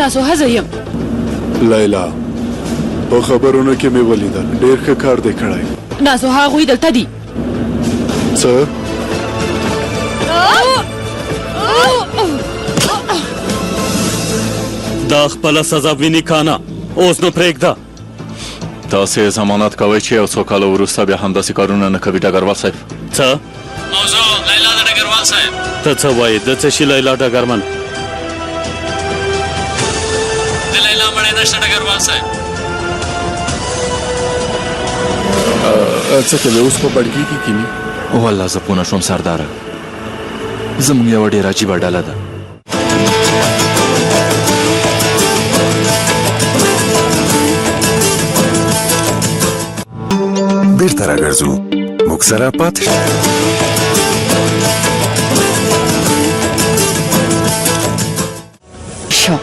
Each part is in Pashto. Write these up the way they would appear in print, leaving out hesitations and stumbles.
ناسوهه زه یم. لیلا په خبرونو کې مې ولیدل ډېر ښه کار دی کړی. ناسوهه هغوی دلته دي. څه؟ دا خپله سزا ویني کانا اوس نو پرېږده. تاسې ضمانت کوئ چې یو څو کاله وروسته بیا همداسې کارونه نه کوي ډګروال صاحب؟ څه؟ موضوع لیلا د ډګروال صاحب. ته څه وایې د څه شي لیلا ډګرمن؟ د لیلا مړی نشته ډګروال صاحب. څه کوې اوس په بړګي کې کیني؟ والله زه پوه نه شوم سرداره، زموږ یوه ډېره عجیبه ډله ده. بیرته راګرځو موږ سره پاتې شه.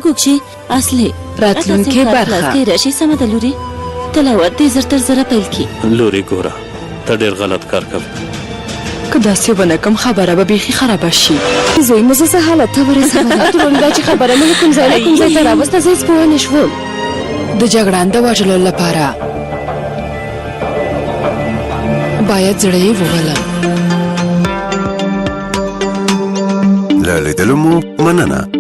ګوګشي اصلي راتلونکې برخه راشي سمه ده لوري. تلاوت دې زر تر زره پیل کړي. لوري ګوره ته ډېر غلط کار کوې. که داسې ونه کم خبره به بیخي خرابه شي. زوی مو څه حالت ته ورسوله؟ ترونه دا چې خبره مې له کوم ځای نه کوم ځای ته راوسته زه هېڅ پوه نه شوم. د جګړن د وژلو لپاره باید زړه یې وولم. له لیدلو مو مننه.